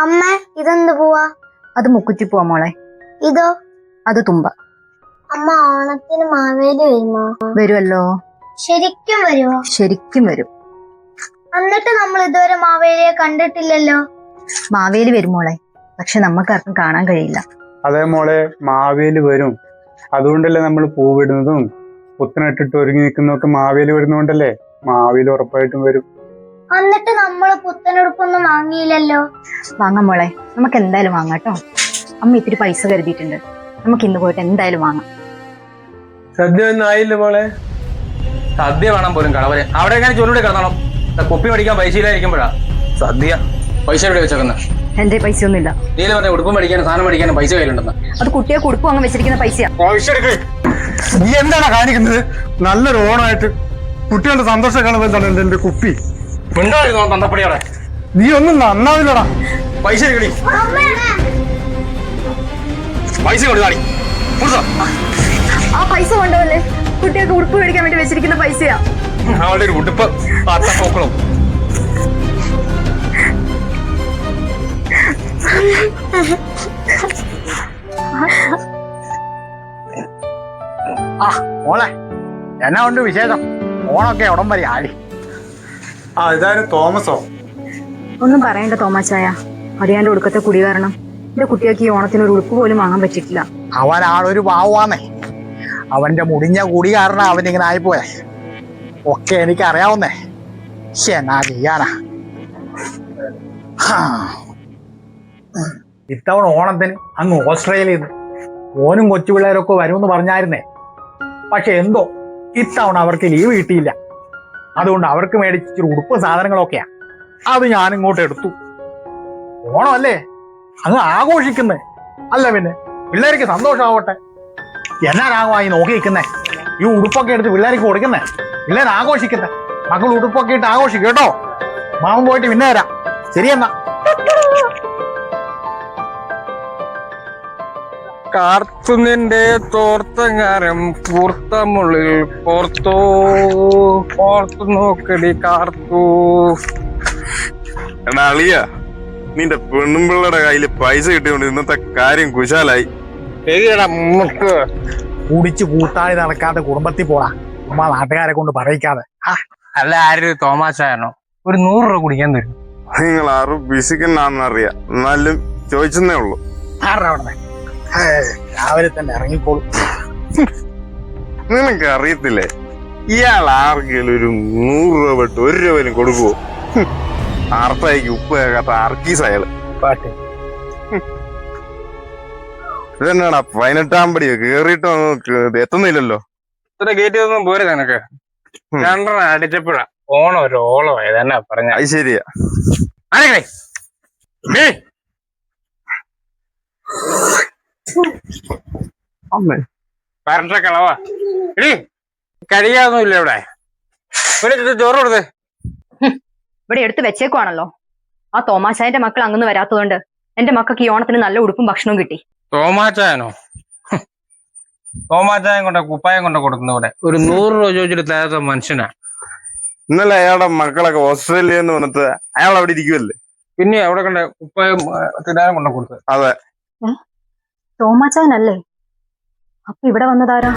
അമ്മ ഇതെന്ത് പോവാ? അത് മുക്കുറ്റി പോവാ മോളെ. ഇതോ? അത് തുമ്പ. അമ്മ ഓണത്തിന് മാവേലി വരുമോ? വരുമല്ലോ. ശരിക്കും വരുമോ? ശരിക്കും വരും. എന്നിട്ട് നമ്മൾ ഇതുവരെ മാവേലിയെ കണ്ടിട്ടില്ലല്ലോ. മാവേലി വരും മോളെ, പക്ഷെ നമുക്കാർക്കും കാണാൻ കഴിയില്ല. അതേ മോളെ, മാവേലി വരും. അതുകൊണ്ടല്ലേ നമ്മൾ പൂവിടുന്നതും പുത്തനിട്ടിട്ട് ഒരുങ്ങി നിൽക്കുന്നതൊക്കെ മാവേലി വരുന്നോണ്ടല്ലേ. മാവേലി ഉറപ്പായിട്ടും വരും. എന്നിട്ട് നമ്മൾ പുത്തനുടുപ്പൊന്നും വാങ്ങിയില്ലല്ലോ. വാങ്ങാം മോളെ, നമുക്ക് എന്തായാലും വാങ്ങാട്ടോ. അമ്മ ഇത്തിരി പൈസ കരുതിയിട്ടുണ്ട്, നമുക്ക് ഇന്ന് പോയിട്ട് എന്തായാലും വാങ്ങാം. സദ്യ ഒന്നും ആയില്ല മോളെ. സദ്യ വേണം പോലും കളവര്. അവിടെ എങ്ങനെ ചൊല്ലൂടെ കിടന്നണം. കുപ്പി മേടിക്കാൻ പൈസ ഇല്ലായിരിക്കുമ്പോഴാ സദ്യ. പൈസ എവിടെ വെച്ചേക്കുന്നത്? എന്റെ പൈസ ഒന്നുമില്ല. നീല പറഞ്ഞ ഉടുപ്പ് മേടിക്കാനും സാധനം മേടിക്കാനും പൈസ കയ്യിലുണ്ടെന്ന്. അത് കുട്ടിയെ ഉടുപ്പ് വാങ്ങാൻ വെച്ചിരിക്കുന്ന പൈസയാ. നീ എന്താണ് കാണിക്കുന്നത്? നല്ലൊരു ഓണമായിട്ട് കുട്ടികളുടെ സന്തോഷം കാണുമ്പോൾ എന്റെ കുപ്പി ഉണ്ടായിരുന്നോ തന്തപ്പടിയോടെ? നീ ഒന്നും നന്നാവില്ലടാ. പൈസ എടുക്കടി. പൈസ കൊടുത്താടി. ആ പൈസ കൊണ്ടുവല്ലേ കുട്ടികൾക്ക് ഉടുപ്പ് മേടിക്കാൻ വേണ്ടി വെച്ചിരിക്കുന്ന പൈസയാ. അവളുടെ ഒരു ഉടുപ്പ് അത്തപ്പോക്കളും. മോളെ, എന്നാ ഉണ്ട് വിശേഷം? ഓണൊക്കെ ഉടം വരെ ആടി. ഇതാരും തോമസോ? ഒന്നും പറയണ്ട തോമാച്ചായ, അറിയാണ്ട് ഒടുക്കത്തെ കുടി കാരണം എന്റെ കുട്ടികൾക്ക് ഈ ഓണത്തിന് ഒരു ഉടുപ്പ് പോലും വാങ്ങാൻ പറ്റിയിട്ടില്ല. അവനാളൊരു പാവാന്നേ. അവന്റെ മുടിഞ്ഞ കുടി കാരണം അവനിങ്ങനെ ആയിപ്പോയെ. ഒക്കെ എനിക്ക് അറിയാവുന്നേ. എന്നാ ചെയ്യാനാ. ഇത്തവണ ഓണത്തിന് അങ്ങ് ഓസ്ട്രേലിയയിൽ ഓനും കൊച്ചു പിള്ളേരൊക്കെ വരുമെന്ന് പറഞ്ഞായിരുന്നേ. പക്ഷെ എന്തോ ഇത്തവണ അവർക്ക് ലീവ് കിട്ടിയില്ല. അതുകൊണ്ട് അവർക്ക് മേടിച്ചിട്ട് ഉടുപ്പ് സാധനങ്ങളൊക്കെയാ. അത് ഞാനിങ്ങോട്ട് എടുത്തു. ഓണമല്ലേ, അങ്ങ് ആഘോഷിക്കുന്നേ. അല്ല പിന്നെ പിള്ളേർക്ക് സന്തോഷമാവട്ടെ. എന്നാ രാഗമായി നോക്കി നിൽക്കുന്നേ. ഈ ഉടുപ്പൊക്കെ എടുത്ത് പിള്ളേർക്ക് കൊടുക്കുന്നേ. പിള്ളേർ ആഘോഷിക്കുന്നേ. മക്കൾ ഉടുപ്പൊക്കെ ഇട്ട് ആഘോഷിക്കും കേട്ടോ. മാമൻ പോയിട്ട് പിന്നെ വരാം. ശരിയെന്നാ. കാർത്തുനിന്റെ തോർത്തങ്ങാരം പൂർത്തമുള്ളിൽ പോർത്തോ പോർത്തു നോക്കടി കാർത്തു. എടാ അളിയ, നിന്റെ പെണ്ണുമ്പിള്ളയുടെ കയ്യില് പൈസ കിട്ടിയോണ്ട് ഇന്നത്തെ കാര്യം കുശാലായി. ശരിയടാ നമുക്ക്. കുടിച്ച് കൂട്ടാളി നടക്കാതെ കുടുംബത്തിൽ പോടാ. നമ്മ നാട്ടുകാരെ കൊണ്ട് പറയിക്കാതെ. അല്ല, ആരും തോമാച്ചായനോ ഒരു 100 രൂപ കുടിക്കാൻ തരും? നിങ്ങൾ ആരും ബിസിക്കന്നാന്നറിയാം, എന്നാലും ചോദിച്ചെന്നേ ഉള്ളൂ. അവിടെ രാവിലെ തന്നെ ഇറങ്ങിക്കോളും. നിനക്ക് അറിയത്തില്ലേ, ഇയാൾ ആർക്കെങ്കിലും ഒരു 100 രൂപ വിട്ട് 1 രൂപയിലും കൊടുക്കുവോ? ആർത്തായിക്ക് ഉപ്പ് കേൾക്കാത്ത ആർക്കീസ് അയാള്. പാട്ട് ഇതെന്നാടാ 18-ാം പടിയോ കേറിയിട്ട് എത്തുന്നില്ലല്ലോ. ഇത്ര കയറ്റിയൊന്നും പോരെ നിനക്ക്. 2 അടിച്ചപ്പോഴാ ഓണം ഒരു ഓളമായി തന്നെ പറഞ്ഞ. അത് ശരിയാ. പറഞ്ഞ കളവാ. എടീ, കഴിയാതൊന്നുമില്ല ഇവിടെ. ചോറ് കൊടുത്തേ. ഇവിടെ എടുത്ത് വെച്ചേക്കുവാണല്ലോ. ആ തോമാച്ചായന്റെ മക്കൾ അങ്ങൊന്നും വരാത്തതുകൊണ്ട് എന്റെ മക്കൾക്ക് ഈ ഓണത്തിന് നല്ല ഉടുപ്പും ഭക്ഷണവും കിട്ടി. തോമാച്ചായനോ? തോമാച്ചായം കൊണ്ട കുപ്പായം കൊണ്ട കൊടുക്കുന്ന ഇവിടെ ഒരു 100 രൂപ ചോദിച്ചിട്ട് തരാത്ത മനുഷ്യനാ. ഇന്നലെ അയാളുടെ മക്കളൊക്കെ ഓസ്ട്രേലിയ എന്ന് പറഞ്ഞിട്ട് അയാൾ അവിടെ ഇരിക്കുവല്ലേ. പിന്നെ അവിടെ കണ്ട കുപ്പായം തിരാനും കൊണ്ട കൊടുത്തത്. അതെ, തോമാച്ചായനല്ലേ? അപ്പൊ ഇവിടെ വന്നതാരാ?